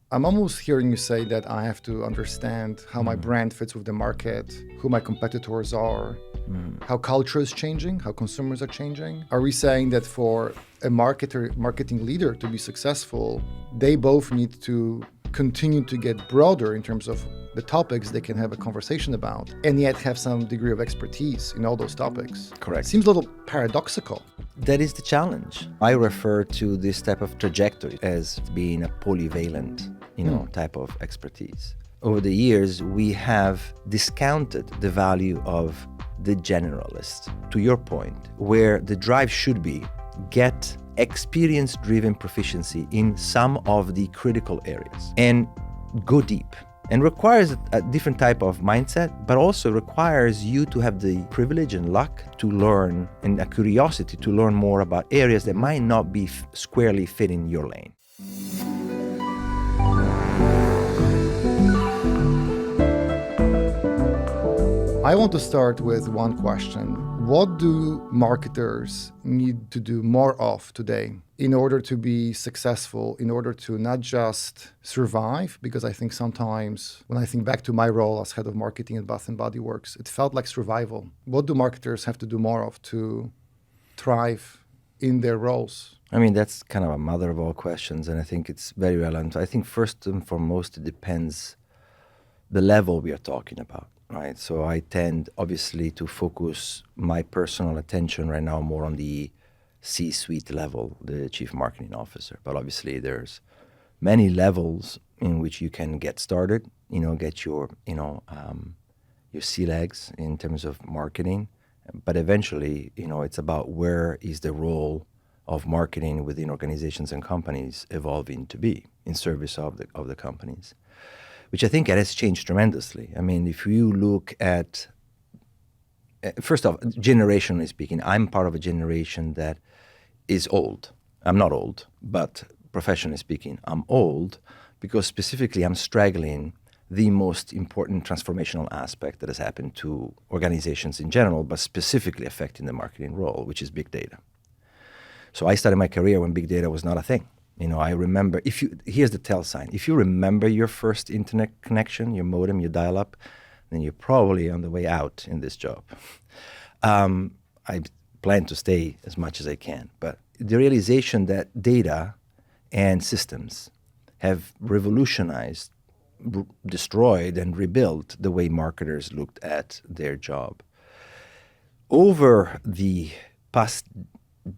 I'm almost hearing you say that I have to understand how my brand fits with the market, who my competitors are, how culture is changing, how consumers are changing. Are we saying that for a marketing leader to be successful, they both need to continue to get broader in terms of the topics they can have a conversation about, and yet have some degree of expertise in all those topics? Correct. Seems a little paradoxical. That is the challenge. I refer to this type of trajectory as being a polyvalent, type of expertise. Over the years, we have discounted the value of the generalist, to your point, where the drive should be get experience-driven proficiency in some of the critical areas and go deep. And requires a different type of mindset, but also requires you to have the privilege and luck to learn and a curiosity to learn more about areas that might not be squarely fit in your lane. I want to start with one question. What do marketers need to do more of today in order to be successful, in order to not just survive? Because I think sometimes when I think back to my role as head of marketing at Bath & Body Works, it felt like survival. What do marketers have to do more of to thrive in their roles? I mean, that's kind of a mother of all questions, and I think it's very relevant. I think first and foremost, it depends the level we are talking about. Right, so I tend obviously to focus my personal attention right now more on the C-suite level, the chief marketing officer. But obviously there's many levels in which you can get started, get your sea legs in terms of marketing. But eventually, it's about where is the role of marketing within organizations and companies evolving to be in service of the companies, which I think has changed tremendously. I mean, if you look at, first off, generationally speaking, I'm part of a generation that is old. I'm not old, but professionally speaking, I'm old because specifically I'm straggling the most important transformational aspect that has happened to organizations in general, but specifically affecting the marketing role, which is big data. So I started my career when big data was not a thing. I remember, here's the tell sign. If you remember your first internet connection, your modem, your dial-up, then you're probably on the way out in this job. I plan to stay as much as I can, but the realization that data and systems have revolutionized, destroyed, and rebuilt the way marketers looked at their job. Over the past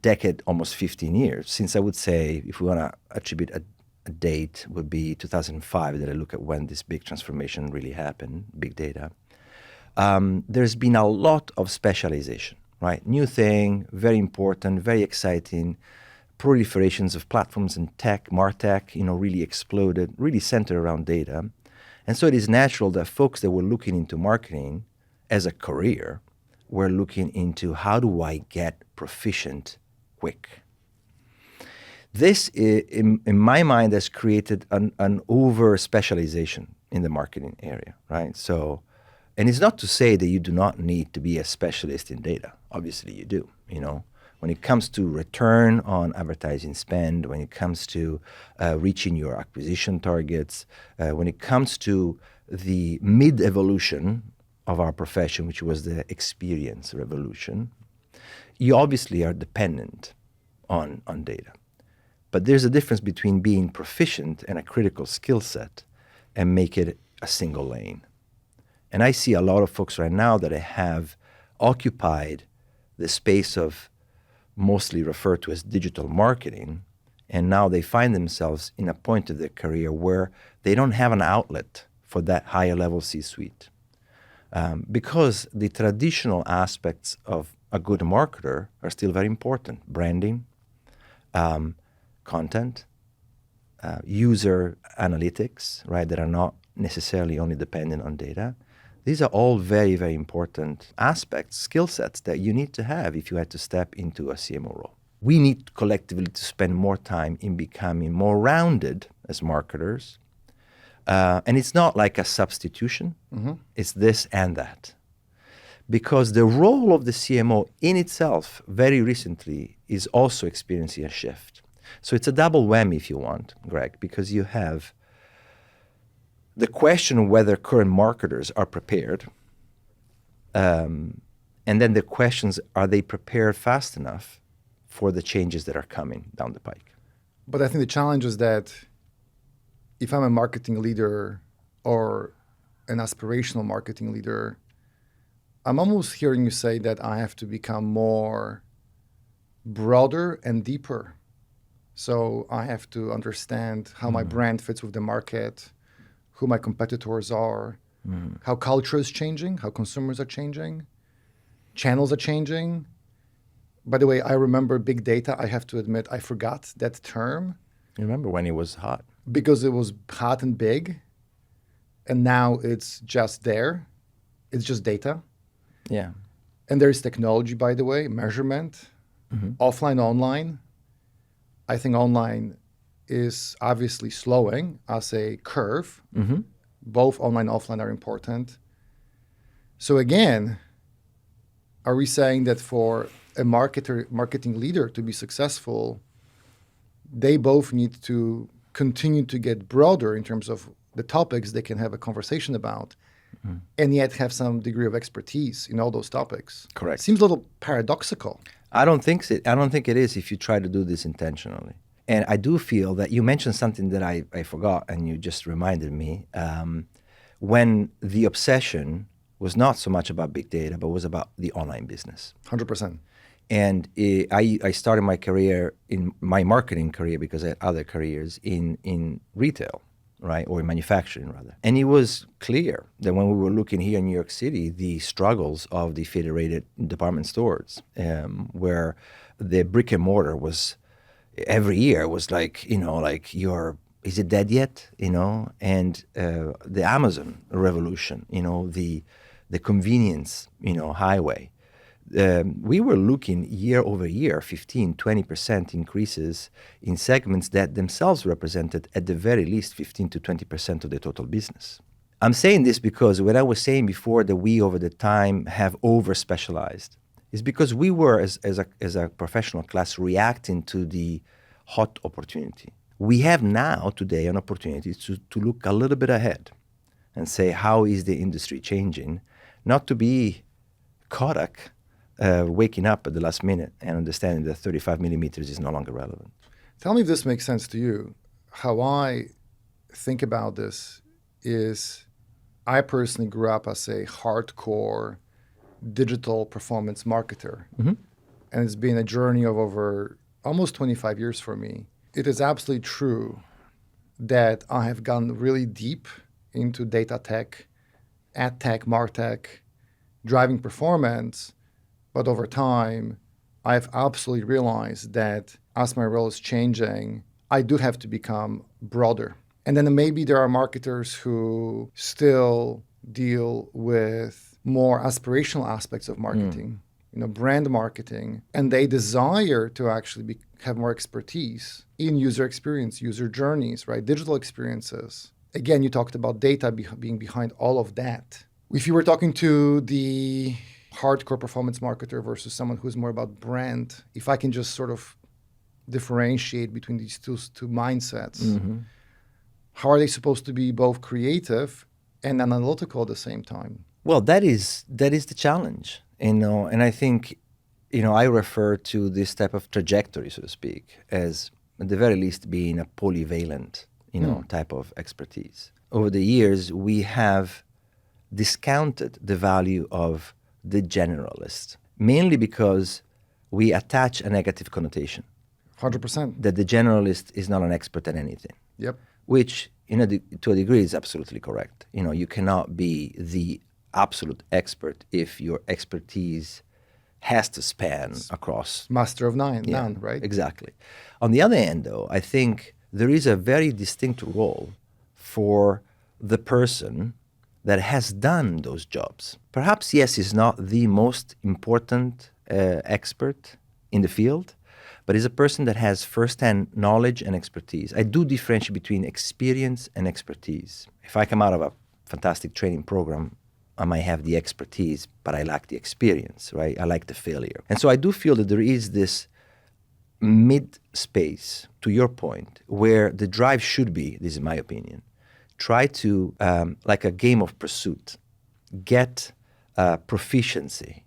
decade, almost 15 years, since I would say, if we want to attribute a date, would be 2005 that I look at when this big transformation really happened, big data. There's been a lot of specialization, right? New thing, very important, very exciting. Proliferations of platforms and tech, MarTech, really exploded, really centered around data. And so it is natural that folks that were looking into marketing as a career were looking into how do I get proficient quick. This, in my mind, has created an over-specialization in the marketing area, right? So, and it's not to say that you do not need to be a specialist in data. Obviously you do, When it comes to return on advertising spend, when it comes to reaching your acquisition targets, when it comes to the mid-evolution of our profession, which was the experience revolution, you obviously are dependent on data. But there's a difference between being proficient in a critical skill set and make it a single lane. And I see a lot of folks right now that have occupied the space of mostly referred to as digital marketing, and now they find themselves in a point of their career where they don't have an outlet for that higher level C-suite. Because the traditional aspects of a good marketer are still very important. Branding, content, user analytics, right, that are not necessarily only dependent on data. These are all very, very important aspects, skill sets that you need to have if you had to step into a CMO role. We need collectively to spend more time in becoming more rounded as marketers. And it's not like a substitution. Mm-hmm. It's this and that. Because the role of the CMO in itself, very recently, is also experiencing a shift. So it's a double whammy, if you want, Greg, because you have the question whether current marketers are prepared, and then the questions, are they prepared fast enough for the changes that are coming down the pike? But I think the challenge is that if I'm a marketing leader or an aspirational marketing leader, I'm almost hearing you say that I have to become more broader and deeper. So I have to understand how my brand fits with the market, who my competitors are, how culture is changing, how consumers are changing, channels are changing. By the way, I remember big data. I have to admit, I forgot that term. You remember when it was hot? Because it was hot and big, and now it's just there. It's just data. Yeah. And there's technology, by the way, measurement, offline, online. I think online is obviously slowing as a curve. Both online and offline are important. So again, are we saying that for a marketing leader to be successful, they both need to continue to get broader in terms of the topics they can have a conversation about, and yet have some degree of expertise in all those topics? Correct. Seems a little paradoxical. I don't think it is if you try to do this intentionally. And I do feel that you mentioned something that I forgot, and you just reminded me. When the obsession was not so much about big data, but was about the online business. 100%. And I started my career, in my marketing career, because I had other careers in retail, right? Or in manufacturing, rather. And it was clear that when we were looking here in New York City, the struggles of the federated department stores, where the brick and mortar was, every year was like, is it dead yet? And the Amazon revolution, the convenience, highway. We were looking year over year, 15, 20% increases in segments that themselves represented at the very least 15 to 20% of the total business. I'm saying this because what I was saying before, that we over the time have over-specialized, is because we were, as a professional class, reacting to the hot opportunity. We have now, today, an opportunity to look a little bit ahead and say, how is the industry changing? Not to be Kodak, waking up at the last minute and understanding that 35 millimeters is no longer relevant. Tell me if this makes sense to you. How I think about this is, I personally grew up as a hardcore digital performance marketer. And it's been a journey of over almost 25 years for me. It is absolutely true that I have gone really deep into data tech, ad tech, martech, driving performance. But over time, I've absolutely realized that as my role is changing, I do have to become broader. And then maybe there are marketers who still deal with more aspirational aspects of marketing, brand marketing, and they desire to actually have more expertise in user experience, user journeys, right? Digital experiences. Again, you talked about data being behind all of that. If you were talking to the hardcore performance marketer versus someone who's more about brand, if I can just sort of differentiate between these two mindsets, how are they supposed to be both creative and analytical at the same time? Well, that is the challenge, and I think, I refer to this type of trajectory, so to speak, as at the very least being a polyvalent, type of expertise. Over the years, we have discounted the value of the generalist, mainly because we attach a negative connotation. 100%. That the generalist is not an expert at anything. Yep. Which, to a degree, is absolutely correct. You cannot be the absolute expert if your expertise has to span across. Master of none, right? Exactly. On the other hand, though, I think there is a very distinct role for the person that has done those jobs. Perhaps, yes, is not the most important expert in the field, but is a person that has first-hand knowledge and expertise. I do differentiate between experience and expertise. If I come out of a fantastic training program, I might have the expertise, but I lack the experience, right? I like the failure. And so I do feel that there is this mid space, to your point, where the drive should be, this is my opinion, try to, like a game of pursuit, get proficiency,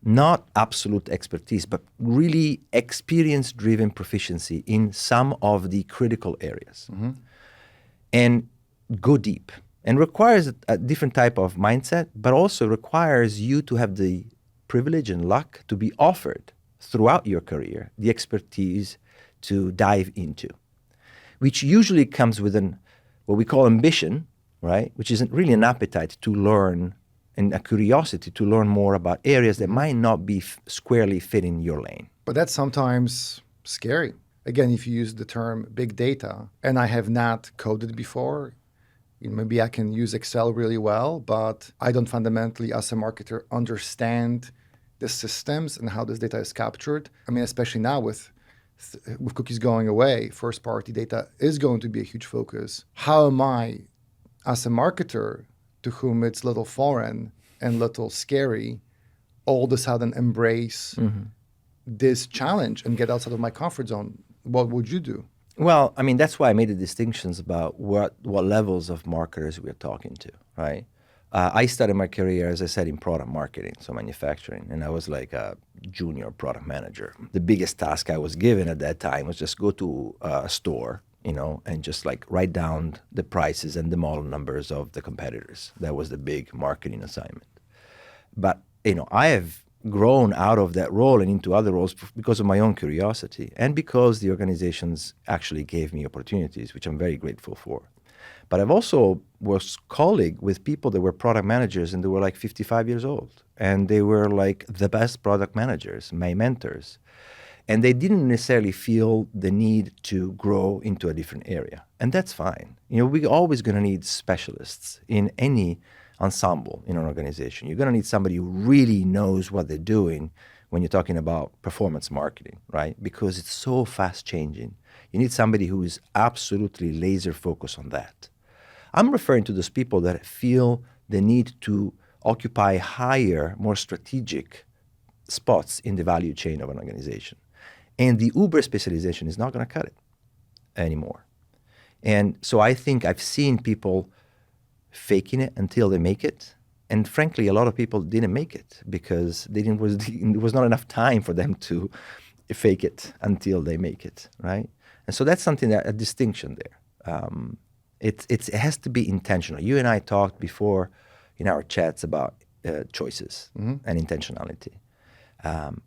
not absolute expertise, but really experience-driven proficiency in some of the critical areas. And go deep. And requires a different type of mindset, but also requires you to have the privilege and luck to be offered throughout your career the expertise to dive into, which usually comes with what we call ambition, right? Which isn't really an appetite to learn and a curiosity to learn more about areas that might not be squarely fit in your lane. But that's sometimes scary. Again, if you use the term big data, and I have not coded before, maybe I can use Excel really well, but I don't fundamentally, as a marketer, understand the systems and how this data is captured. I mean, especially now with cookies going away, first-party data is going to be a huge focus. How am I, as a marketer, to whom it's little foreign and little scary, all of a sudden embrace this challenge and get outside of my comfort zone? What would you do? Well, I mean, that's why I made the distinctions about what levels of marketers we're talking to, right? I started my career, as I said, in product marketing, so manufacturing, and I was like a junior product manager. The biggest task I was given at that time was just go to a store, and just like write down the prices and the model numbers of the competitors. That was the big marketing assignment. But, I have grown out of that role and into other roles because of my own curiosity and because the organizations actually gave me opportunities, which I'm very grateful for. But I've also was colleague with people that were product managers and they were like 55 years old. And they were like the best product managers, my mentors. And they didn't necessarily feel the need to grow into a different area. And that's fine. We're always going to need specialists in any ensemble in an organization. You're going to need somebody who really knows what they're doing when you're talking about performance marketing, right? Because it's so fast changing. You need somebody who is absolutely laser focused on that. I'm referring to those people that feel the need to occupy higher, more strategic spots in the value chain of an organization. And the uber specialization is not going to cut it anymore. And so I think I've seen people faking it until they make it. And frankly, a lot of people didn't make it because there was not enough time for them to fake it until they make it, right? And so that's something, a distinction there. It has to be intentional. You and I talked before in our chats about choices and intentionality.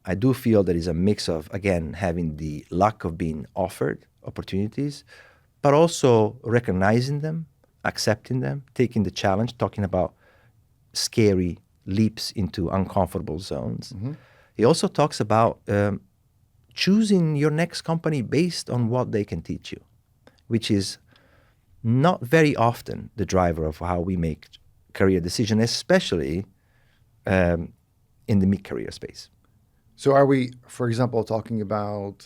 I do feel there is a mix of, again, having the luck of being offered opportunities, but also recognizing them, accepting them, taking the challenge, talking about scary leaps into uncomfortable zones. He also talks about choosing your next company based on what they can teach you, which is not very often the driver of how we make career decisions, especially in the mid-career space. So are we, for example, talking about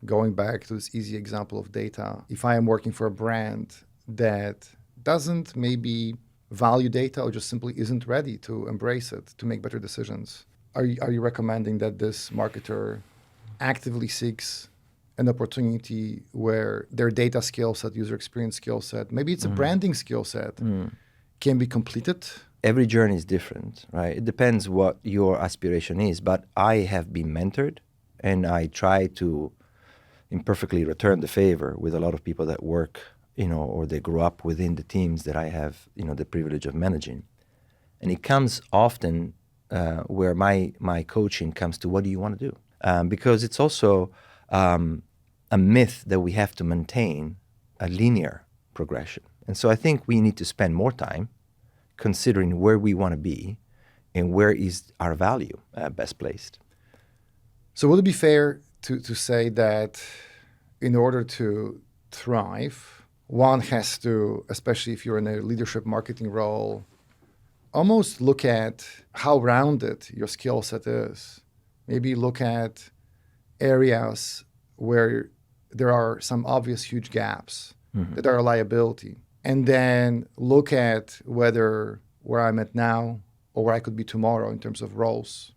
going back to this easy example of data? If I am working for a brand that doesn't maybe value data or just simply isn't ready to embrace it, to make better decisions, are you recommending that this marketer actively seeks an opportunity where their data skill set, user experience skill set, maybe it's a branding skill set, can be completed? Every journey is different, right? It depends what your aspiration is, but I have been mentored and I try to imperfectly return the favor with a lot of people that work, or they grew up within the teams that I have, the privilege of managing. And it comes often where my coaching comes to what do you want to do? Because it's also a myth that we have to maintain a linear progression. And so I think we need to spend more time considering where we want to be and where is our value best placed. So would it be fair to say that in order to thrive, one has to, especially if you're in a leadership marketing role, almost look at how rounded your skill set is. Maybe look at areas where there are some obvious huge gaps that are a liability. And then look at whether where I'm at now or where I could be tomorrow in terms of roles.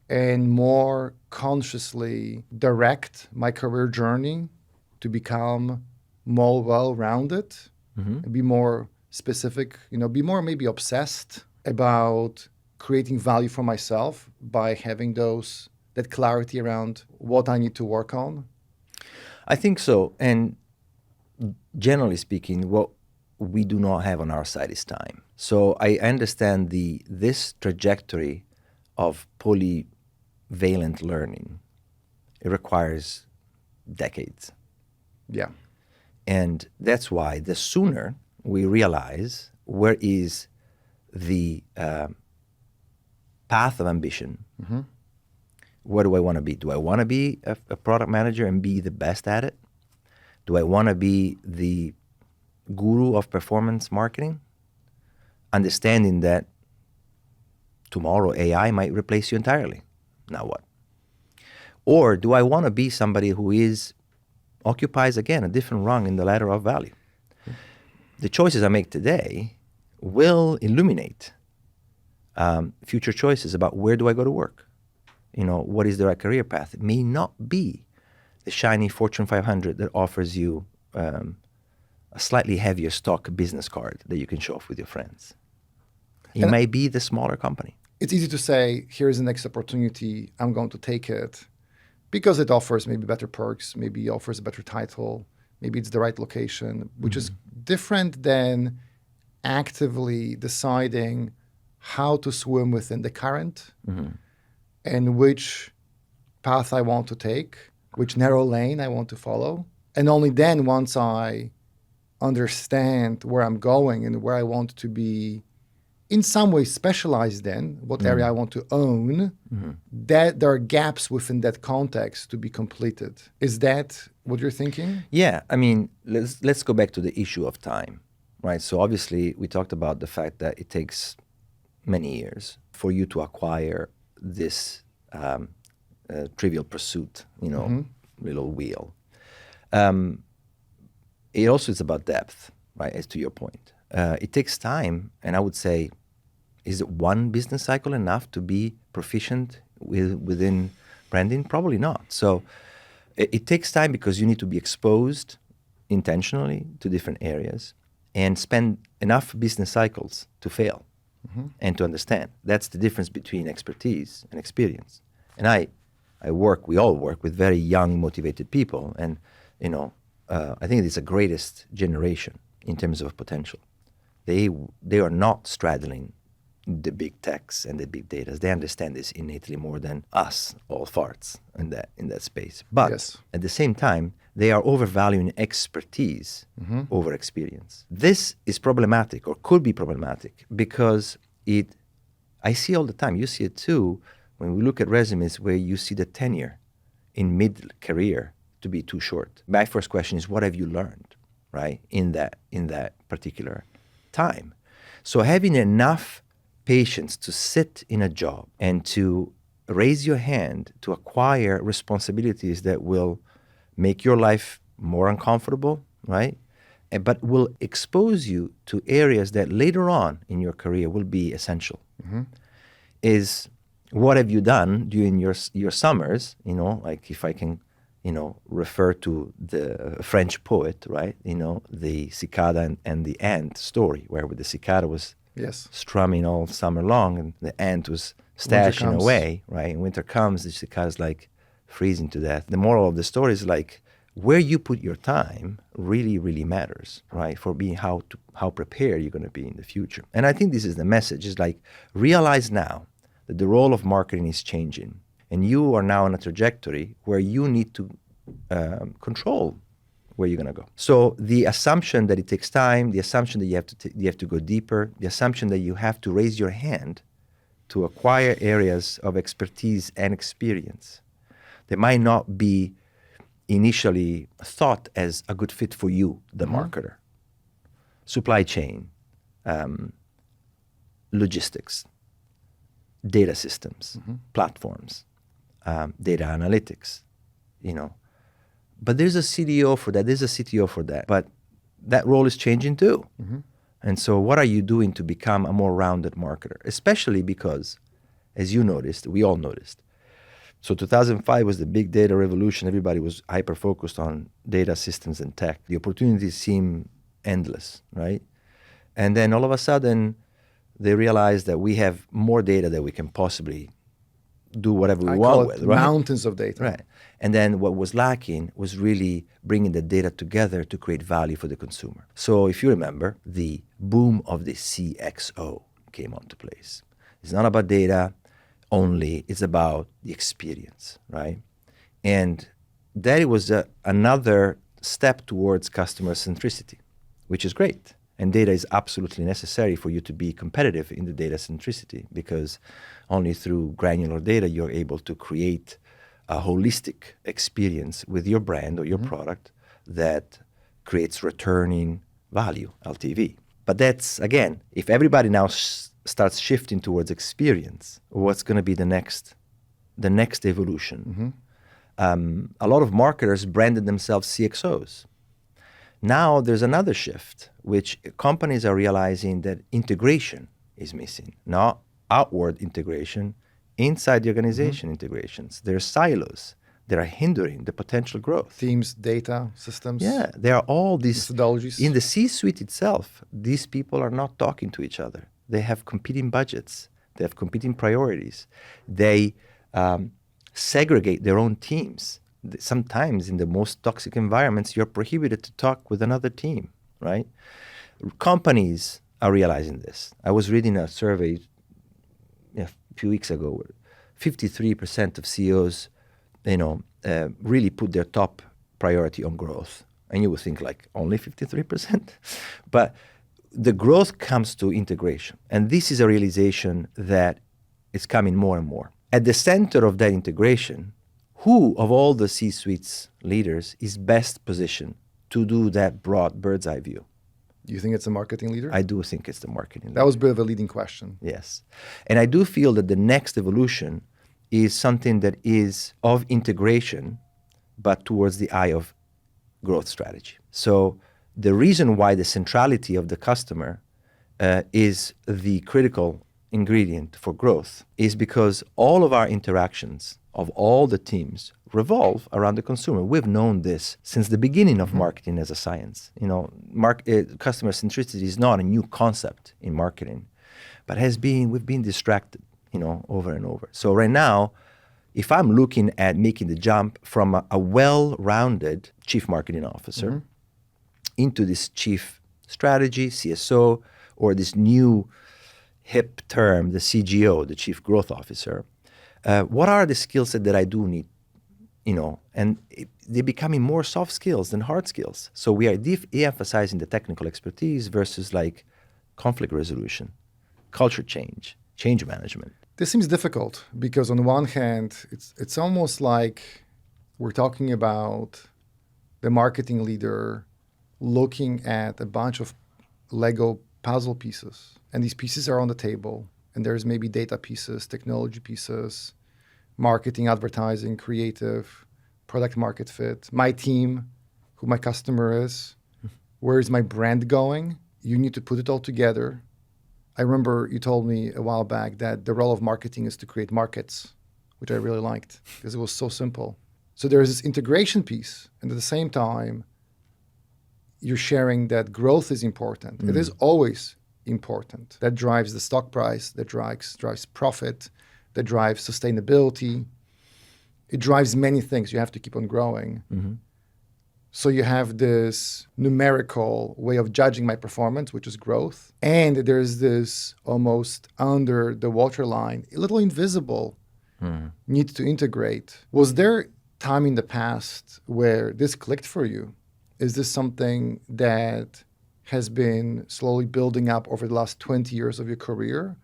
And more consciously direct my career journey to become more well-rounded be more specific, be more maybe obsessed about creating value for myself by having that clarity around what I need to work on? I think so. And generally speaking, what we do not have on our side is time. So I understand this trajectory of polyvalent learning. It requires decades. Yeah. And that's why the sooner we realize where is the path of ambition, where do I want to be? Do I want to be a product manager and be the best at it? Do I want to be the guru of performance marketing? Understanding that tomorrow AI might replace you entirely. Now what? Or do I want to be somebody who occupies, again, a different rung in the ladder of value? The choices I make today will illuminate future choices about where do I go to work? What is the right career path? It may not be the shiny Fortune 500 that offers you a slightly heavier stock business card that you can show off with your friends. It may be the smaller company. It's easy to say, here's the next opportunity, I'm going to take it, because it offers maybe better perks, maybe offers a better title, maybe it's the right location, which is different than actively deciding how to swim within the current and which path I want to take, which narrow lane I want to follow. And only then, once I understand where I'm going and where I want to be in some way specialized in, what area I want to own, that there are gaps within that context to be completed. Is that what you're thinking? Yeah, I mean, let's go back to the issue of time, right? So obviously we talked about the fact that it takes many years for you to acquire this trivial pursuit, little wheel. It also is about depth, right, as to your point. It takes time, and I would say, is it one business cycle enough to be proficient within branding? Probably not. So it takes time because you need to be exposed intentionally to different areas and spend enough business cycles to fail and to understand. That's the difference between expertise and experience. And we all work with very young, motivated people, and I think it's the greatest generation in terms of potential. They are not straddling the big techs and the big data. They understand this innately more than us, all farts in that space. But at the same time, they are overvaluing expertise over experience. This is problematic, or could be problematic, because I see all the time, you see it too, when we look at resumes where you see the tenure in mid-career to be too short. My first question is, what have you learned, right, in that particular time? So having enough patience to sit in a job and to raise your hand to acquire responsibilities that will make your life more uncomfortable, right? But will expose you to areas that later on in your career will be essential. Is what have you done during your summers, like if I can, refer to the French poet, right? The cicada and the ant story, where the cicada was strumming all summer long and the ant was stashing away, right? And winter comes, the cicada's like freezing to death. The moral of the story is like, where you put your time really, really matters, right? For being how prepared you're going to be in the future. And I think this is the message, is like, realize now that the role of marketing is changing. And you are now on a trajectory where you need to control where you're going to go. So the assumption that it takes time, the assumption that you have to go deeper, the assumption that you have to raise your hand to acquire areas of expertise and experience that might not be initially thought as a good fit for you, the marketer. Supply chain, logistics, data systems, platforms, data analytics, But there's a CDO for that, there's a CTO for that. But that role is changing too. And so what are you doing to become a more rounded marketer? Especially because, as you noticed, we all noticed, so 2005 was the big data revolution. Everybody was hyper-focused on data systems and tech. The opportunities seem endless, right? And then all of a sudden, they realize that we have more data that we can possibly do whatever we I want call with, it right? mountains of data. Right. And then what was lacking was really bringing the data together to create value for the consumer. So if you remember, the boom of the CXO came onto place. It's not about data only, it's about the experience, right? And that was another step towards customer centricity, which is great. And data is absolutely necessary for you to be competitive in the data centricity, because only through granular data you're able to create a holistic experience with your brand or your product that creates returning value, LTV. But that's, again, if everybody now starts shifting towards experience, what's going to be the next evolution? A lot of marketers branded themselves CXOs. Now there's another shift, which companies are realizing that integration is missing, not outward integration, inside the organization integrations. There are silos that are hindering the potential growth. Teams, data, systems. Yeah, there are all these methodologies. In the C-suite itself, these people are not talking to each other. They have competing budgets. They have competing priorities. They segregate their own teams. Sometimes in the most toxic environments, you're prohibited to talk with another team, right? Companies are realizing this. I was reading a survey a few weeks ago where 53% of CEOs, really put their top priority on growth. And you would think like only 53%. But the growth comes to integration. And this is a realization that is coming more and more. At the center of that integration, who of all the C-suite's leaders is best positioned to do that broad bird's eye view? Do you think it's a marketing leader? I do think it's the marketing leader. That was a bit of a leading question. Yes. And I do feel that the next evolution is something that is of integration, but towards the eye of growth strategy. So the reason why the centrality of the customer is the critical ingredient for growth is because all of our interactions of all the teams revolve around the consumer. We've known this since the beginning of marketing as a science. Customer centricity is not a new concept in marketing, but we've been distracted, over and over. So right now, if I'm looking at making the jump from a well-rounded chief marketing officer into this chief strategy, CSO, or this new hip term, the CGO, the chief growth officer, what are the skill set that I do need? And they're becoming more soft skills than hard skills. So we are de-emphasizing the technical expertise versus like conflict resolution, culture change management. This seems difficult because on the one hand, it's almost like we're talking about the marketing leader looking at a bunch of Lego puzzle pieces. And these pieces are on the table. And there's maybe data pieces, technology pieces, marketing, advertising, creative, product market fit, my team, who my customer is, where is my brand going? You need to put it all together. I remember you told me a while back that the role of marketing is to create markets, which I really liked because it was so simple. So there's this integration piece. And at the same time, you're sharing that growth is important. It is always important. That drives the stock price, that drives profit, that drives sustainability. It drives many things. You have to keep on growing. So you have this numerical way of judging my performance, which is growth. And there's this almost under the waterline, a little invisible need to integrate. Was there time in the past where this clicked for you? Is this something that has been slowly building up over the last 20 years of your career?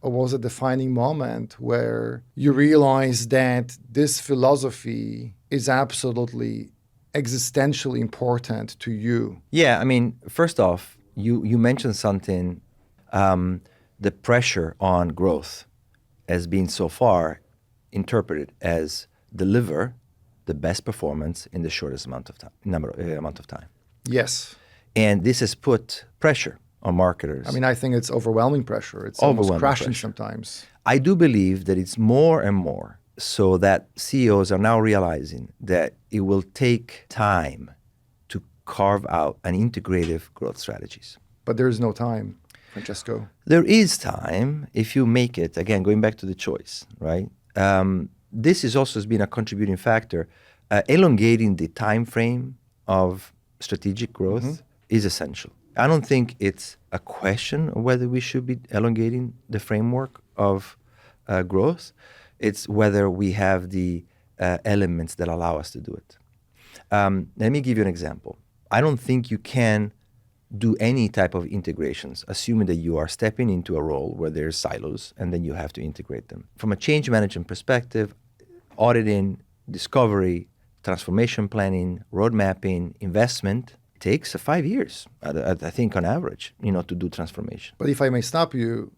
Or was it a defining moment where you realized that this philosophy is absolutely existentially important to you? Yeah, I mean, first off, you mentioned something, the pressure on growth has been so far interpreted as deliver the best performance in the shortest amount of time. Yes. And this has put pressure on marketers. I mean, I think it's overwhelming pressure. It's Overwhelming almost crashing pressure. sometimes. I do believe that it's more and more so that CEOs are now realizing that it will take time to carve out an integrative growth strategies. But there's no time, Francesco. There is time if you make it, again, going back to the choice, right? This is also has been a contributing factor. Elongating the time frame of strategic growth is essential. I don't think it's a question of whether we should be elongating the framework of growth. It's whether we have the elements that allow us to do it. Let me give you an example. I don't think you can do any type of integrations, assuming that you are stepping into a role where there's silos and then you have to integrate them. From a change management perspective, auditing, discovery, transformation planning, road mapping, investment takes 5 years, I think, on average, to do transformation. But if I may stop you,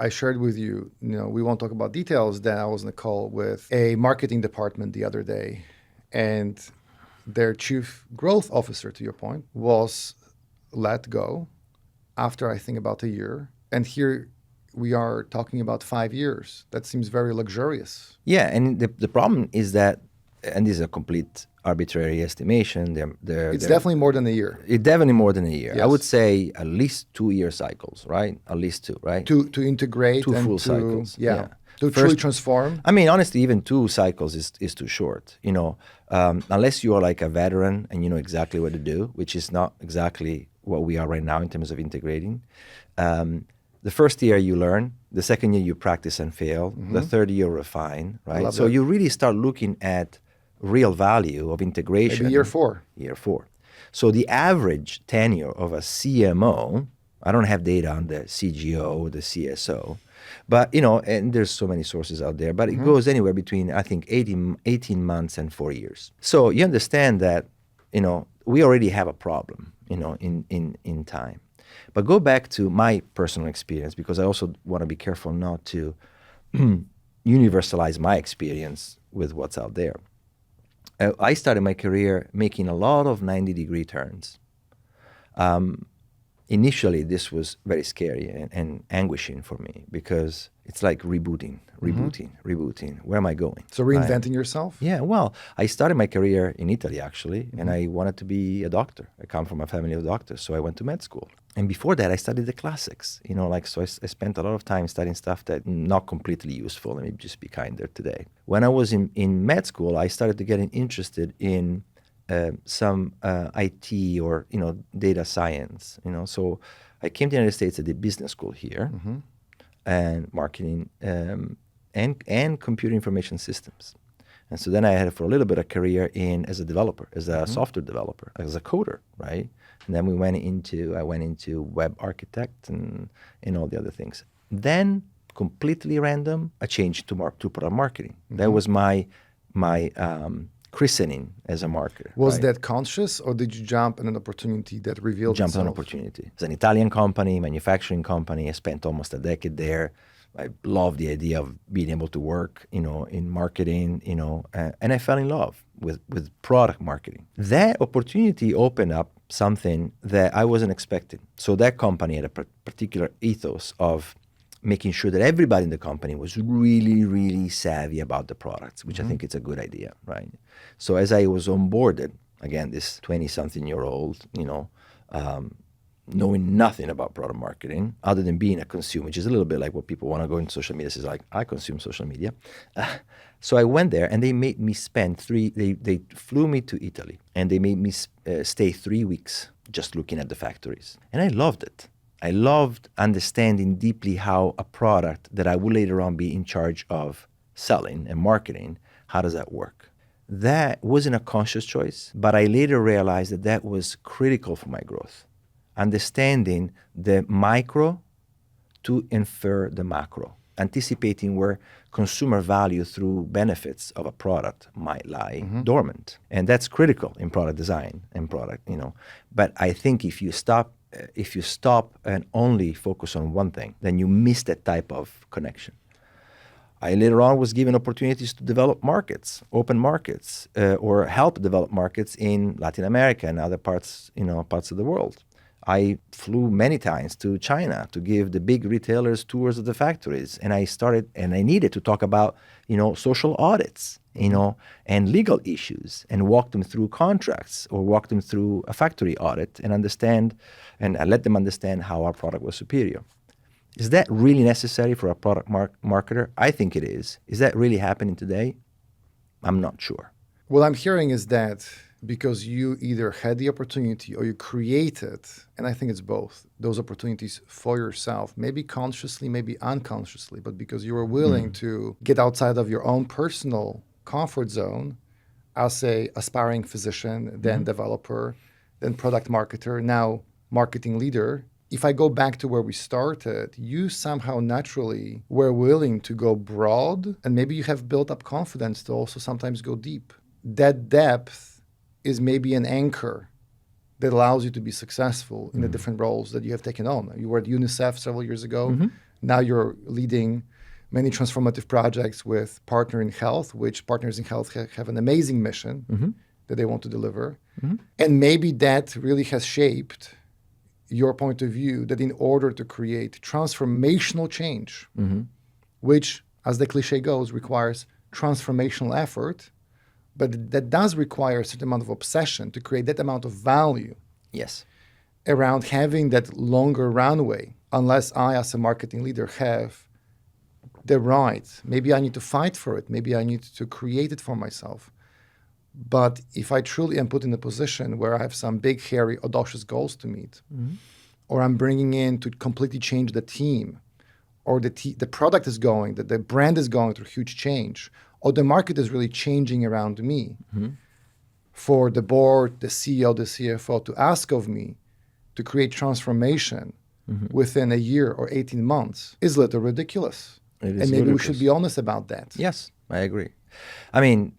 I shared with you, we won't talk about details, that I was on a call with a marketing department the other day, and their chief growth officer, to your point, was let go after, I think, about a year. And here we are talking about 5 years. That seems very luxurious. Yeah, and the problem is that, and this is a complete arbitrary estimation. It's definitely more than a year. It's definitely more than a year. Yes. I would say at least 2-year cycles, right? At least 2, right? To integrate. Two and full cycles. Yeah. To truly transform. I mean, honestly, even 2 cycles is too short. Unless you are like a veteran and you know exactly what to do, which is not exactly what we are right now in terms of integrating. The first year you learn, the second year you practice and fail, the third year refine, right? So you really start looking at real value of integration. Maybe year 4. Year 4. So the average tenure of a CMO, I don't have data on the CGO or the CSO, but, and there's so many sources out there, but it goes anywhere between, I think, 18 months and 4 years. So you understand that, we already have a problem, in time. But go back to my personal experience, because I also want to be careful not to universalize my experience with what's out there. I started my career making a lot of 90-degree turns. Initially, this was very scary and anguishing for me, because it's like rebooting. Where am I going? So reinventing yourself? Yeah, well, I started my career in Italy, actually, and I wanted to be a doctor. I come from a family of doctors, so I went to med school. And before that, I studied the classics, so I spent a lot of time studying stuff that not completely useful. Let me just be kinder today. When I was in med school, I started to get interested in some IT or, data science, So I came to the United States, I did business school here, and marketing and computer information systems. And so then I had for a little bit a career as a developer, as a software developer, as a coder, right? And then I went into web architect and all the other things. Then, completely random, I changed to product marketing. That was my christening as a marketer. Was that conscious, or did you jump on an opportunity that revealed itself? Jumped on an opportunity. It's an Italian company, manufacturing company. I spent almost a decade there. I love the idea of being able to work, in marketing, and I fell in love with product marketing. That opportunity opened up something that I wasn't expecting. So that company had a particular ethos of making sure that everybody in the company was really, really savvy about the products, which I think it's a good idea, right? So as I was onboarded, again, this 20-something-year-old, knowing nothing about product marketing other than being a consumer, which is a little bit like what people want to go into social media. It's like, I consume social media. So I went there, and they made me spend they flew me to Italy, and they made me stay 3 weeks just looking at the factories. And I loved it. I loved understanding deeply how a product that I would later on be in charge of selling and marketing, how does that work? That wasn't a conscious choice, but I later realized that was critical for my growth. Understanding the micro to infer the macro, anticipating where consumer value through benefits of a product might lie dormant. And that's critical in product design and product, But I think if you stop and only focus on one thing, then you miss that type of connection. I later on was given opportunities to develop markets, open markets, or help develop markets in Latin America and other parts of the world. I flew many times to China to give the big retailers tours of the factories, and I needed to talk about, social audits and legal issues, and walk them through contracts or walk them through a factory audit and understand and let them understand how our product was superior. Is that really necessary for a product marketer? I think it is. Is that really happening today? I'm not sure. What I'm hearing is that because you either had the opportunity or you created, and I think it's both, those opportunities for yourself, maybe consciously, maybe unconsciously, but because you were willing to get outside of your own personal comfort zone as a aspiring physician, then developer, then product marketer, now marketing leader. If I go back to where we started, you somehow naturally were willing to go broad, and maybe you have built up confidence to also sometimes go deep. That depth is maybe an anchor that allows you to be successful in the different roles that you have taken on. You were at UNICEF several years ago. Now you're leading many transformative projects with Partner in Health, which Partners in Health have an amazing mission that they want to deliver. And maybe that really has shaped your point of view that in order to create transformational change, which, as the cliche goes, requires transformational effort, but that does require a certain amount of obsession to create that amount of value. Yes. Around having that longer runway, unless I, as a marketing leader, have the right. Maybe I need to fight for it. Maybe I need to create it for myself. But if I truly am put in a position where I have some big, hairy, audacious goals to meet, or I'm bringing in to completely change the team, or the product is going, the brand is going through huge change, or the market is really changing around me, for the board, the CEO, the CFO to ask of me to create transformation within a year or 18 months is a little ridiculous. It is and maybe ludicrous. we should be honest about that. Yes, I agree. I mean,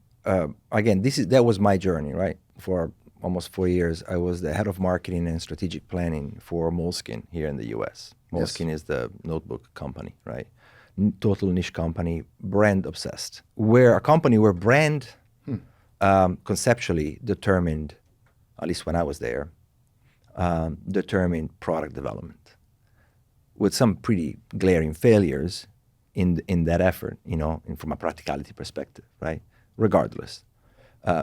again, that was my journey, right? For almost 4 years, I was the head of marketing and strategic planning for Moleskine here in the U.S. Moleskine is the notebook company, right? Total niche company, brand obsessed. We're a company where brand conceptually determined, at least when I was there, determined product development, with some pretty glaring failures in that effort, from a practicality perspective, right? Regardless,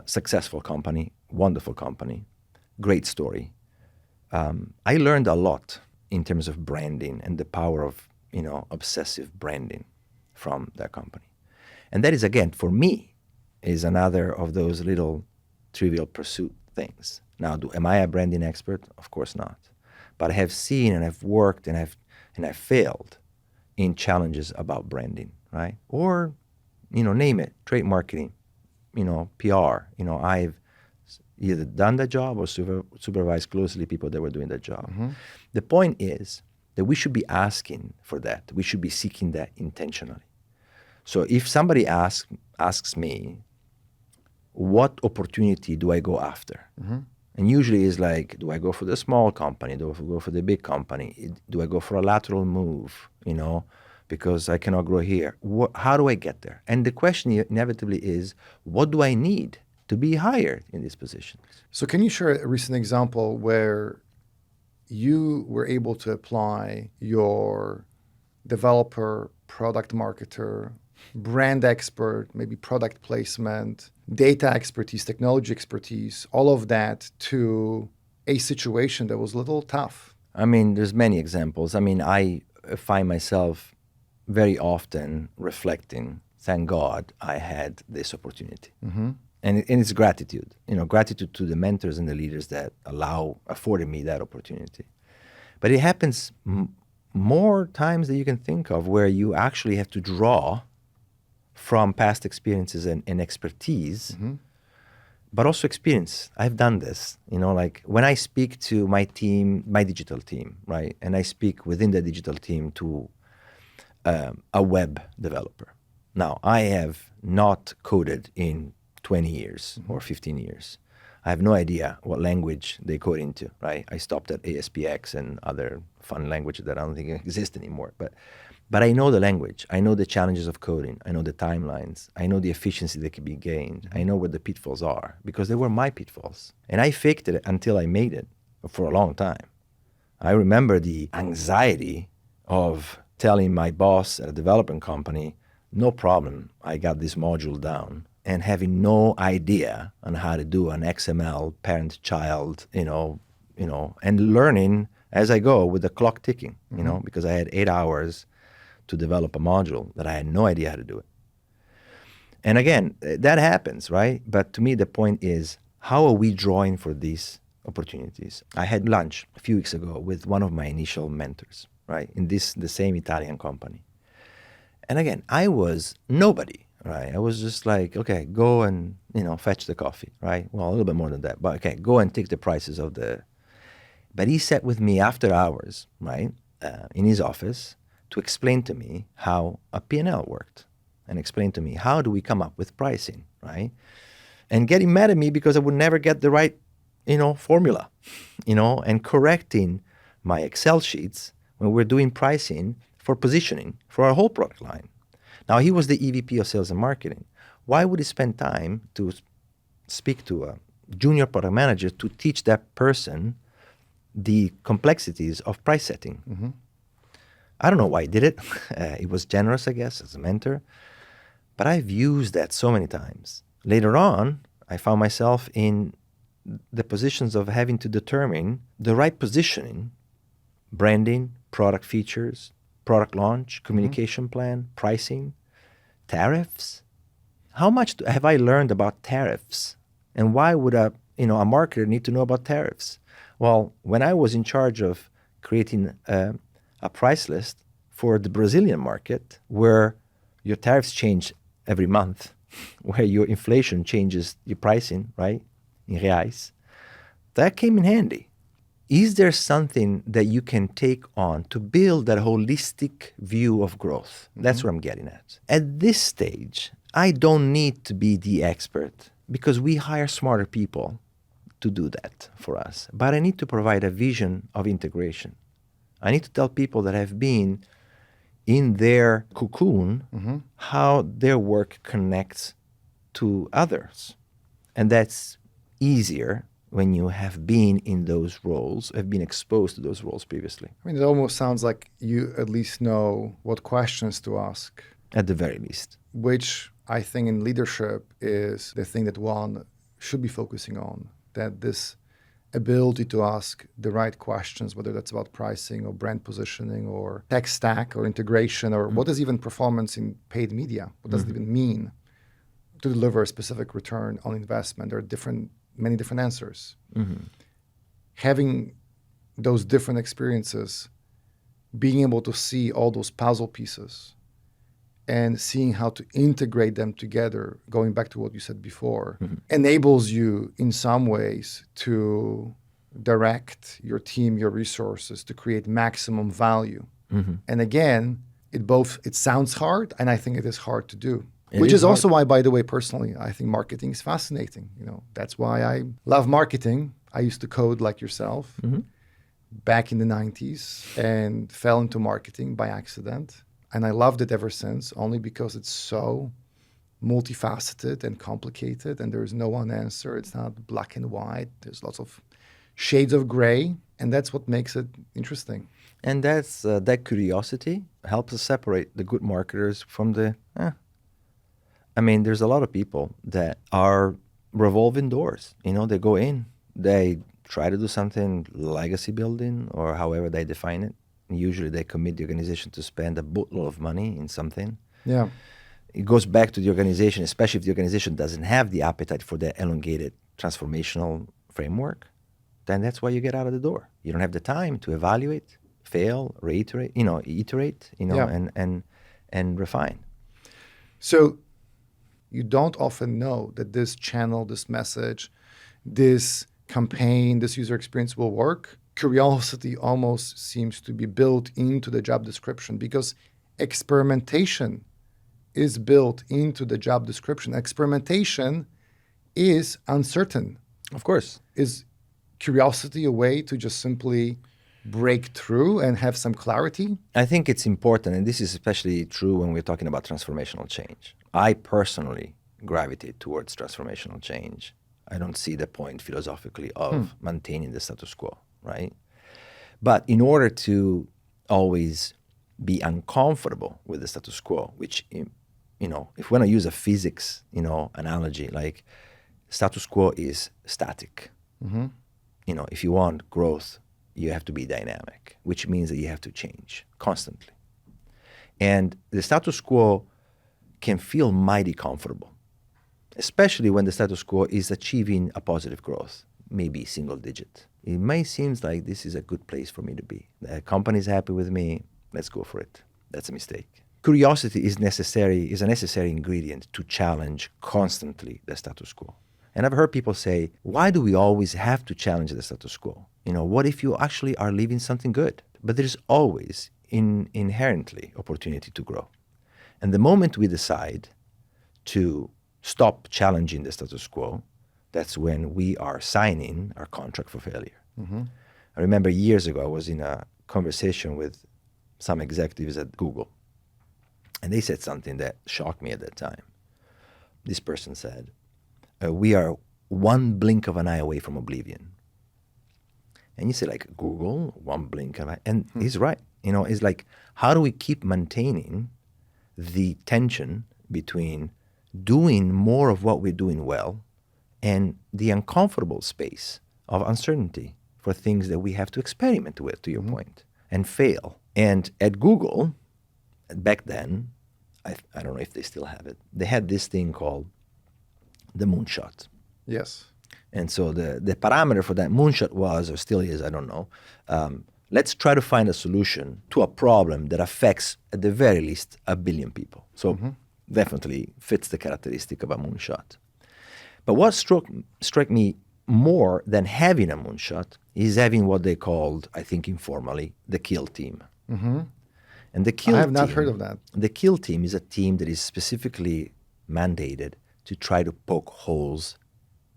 successful company, wonderful company, great story. I learned a lot in terms of branding and the power of, obsessive branding from that company. And that is, again, for me, is another of those little trivial pursuit things. Now, am I a branding expert? Of course not. But I have seen and I've worked and I've failed in challenges about branding, right? Or, name it, trade marketing, PR. I've either done that job or supervised closely people that were doing that job. The point is that we should be asking for that. We should be seeking that intentionally. So if somebody asks me, what opportunity do I go after? And usually it's like, do I go for the small company? Do I go for the big company? Do I go for a lateral move, because I cannot grow here? How do I get there? And the question inevitably is, what do I need to be hired in these positions? So can you share a recent example where you were able to apply your developer, product marketer, brand expert, maybe product placement, data expertise, technology expertise, all of that to a situation that was a little tough? I mean, there's many examples. I mean, I find myself very often reflecting, thank God I had this opportunity. And it's gratitude, gratitude to the mentors and the leaders that afforded me that opportunity. But it happens more times than you can think of, where you actually have to draw from past experiences and expertise, but also experience. I've done this, like when I speak to my team, my digital team, right? And I speak within the digital team to a web developer. Now, I have not coded in 20 years or 15 years. I have no idea what language they code into, right? I stopped at ASPX and other fun languages that I don't think exist anymore. But I know the language. I know the challenges of coding. I know the timelines. I know the efficiency that can be gained. I know what the pitfalls are, because they were my pitfalls. And I faked it until I made it for a long time. I remember the anxiety of telling my boss at a development company, no problem, I got this module down. and having no idea on how to do an XML parent-child, and learning as I go with the clock ticking, because I had 8 hours to develop a module that I had no idea how to do it. And again, that happens, right? But to me, the point is, how are we drawing for these opportunities? I had lunch a few weeks ago with one of my initial mentors, right, in the same Italian company. And again, I was nobody, right? I was just like, okay, go and, fetch the coffee, right? Well, a little bit more than that, but okay, go and take the prices of the... But he sat with me after hours, right, in his office to explain to me how a P&L worked, and explain to me how do we come up with pricing, right? And getting mad at me because I would never get the right, formula, and correcting my Excel sheets when we're doing pricing for positioning for our whole product line. Now, he was the EVP of sales and marketing. Why would he spend time to speak to a junior product manager to teach that person the complexities of price setting? Mm-hmm. I don't know why he did it. He was generous, I guess, as a mentor. But I've used that so many times. Later on, I found myself in the positions of having to determine the right positioning, branding, product features, product launch, communication plan, pricing, tariffs. How much have I learned about tariffs? And why would a marketer need to know about tariffs? Well, when I was in charge of creating a price list for the Brazilian market, where your tariffs change every month, where your inflation changes your pricing, right, in reais, that came in handy. Is there something that you can take on to build that holistic view of growth? That's what I'm getting at. At this stage, I don't need to be the expert because we hire smarter people to do that for us. But I need to provide a vision of integration. I need to tell people that have been in their cocoon how their work connects to others. And that's easier when you have been in those roles, have been exposed to those roles previously. I mean, it almost sounds like you at least know what questions to ask. At the very least. Which I think in leadership is the thing that one should be focusing on, that this ability to ask the right questions, whether that's about pricing or brand positioning or tech stack or integration or what is even performance in paid media? What does it even mean to deliver a specific return on investment? There are many different answers. Having those different experiences, being able to see all those puzzle pieces and seeing how to integrate them together, going back to what you said before, enables you in some ways to direct your team, your resources to create maximum value. And again, it sounds hard, and I think it is hard to do. Which is also why, by the way, personally, I think marketing is fascinating. That's why I love marketing. I used to code like yourself back in the 90s and fell into marketing by accident. And I loved it ever since, only because it's so multifaceted and complicated, and there's no one answer. It's not black and white. There's lots of shades of gray, and that's what makes it interesting. And that's that curiosity helps us separate the good marketers from the... I mean, there's a lot of people that are revolving doors. They go in, they try to do something legacy building or however they define it. Usually they commit the organization to spend a boatload of money in something. Yeah. It goes back to the organization, especially if the organization doesn't have the appetite for that elongated transformational framework, then that's why you get out of the door. You don't have the time to evaluate, fail, reiterate, iterate, and refine. So you don't often know that this channel, this message, this campaign, this user experience will work. Curiosity almost seems to be built into the job description because experimentation is built into the job description. Experimentation is uncertain. Of course. Is curiosity a way to just simply break through and have some clarity? I think it's important, and this is especially true when we're talking about transformational change. I personally gravitate towards transformational change. I don't see the point philosophically of maintaining the status quo, right? But in order to always be uncomfortable with the status quo, which if we want to use a physics, analogy, like status quo is static. If you want growth, you have to be dynamic, which means that you have to change constantly. And the status quo can feel mighty comfortable, especially when the status quo is achieving a positive growth, maybe single digit. It may seem like this is a good place for me to be. The company is happy with me. Let's go for it. That's a mistake. Curiosity is a necessary ingredient to challenge constantly the status quo. And I've heard people say, why do we always have to challenge the status quo? What if you actually are leaving something good? But there's always inherently opportunity to grow. And the moment we decide to stop challenging the status quo, that's when we are signing our contract for failure. I remember years ago, I was in a conversation with some executives at Google, and they said something that shocked me at that time. This person said, we are one blink of an eye away from oblivion. And you say, like, Google, one blink of an eye. And he's right. It's like, how do we keep maintaining the tension between doing more of what we're doing well and the uncomfortable space of uncertainty for things that we have to experiment with, to your point, and fail. And at Google, back then, I don't know if they still have it, they had this thing called the moonshot. Yes. And so the parameter for that moonshot was, or still is, I don't know, let's try to find a solution to a problem that affects, at the very least, 1 billion people. So definitely fits the characteristic of a moonshot. But what struck me more than having a moonshot is having what they called, I think informally, the kill team. And the kill team, I have not heard of that. The kill team is a team that is specifically mandated to try to poke holes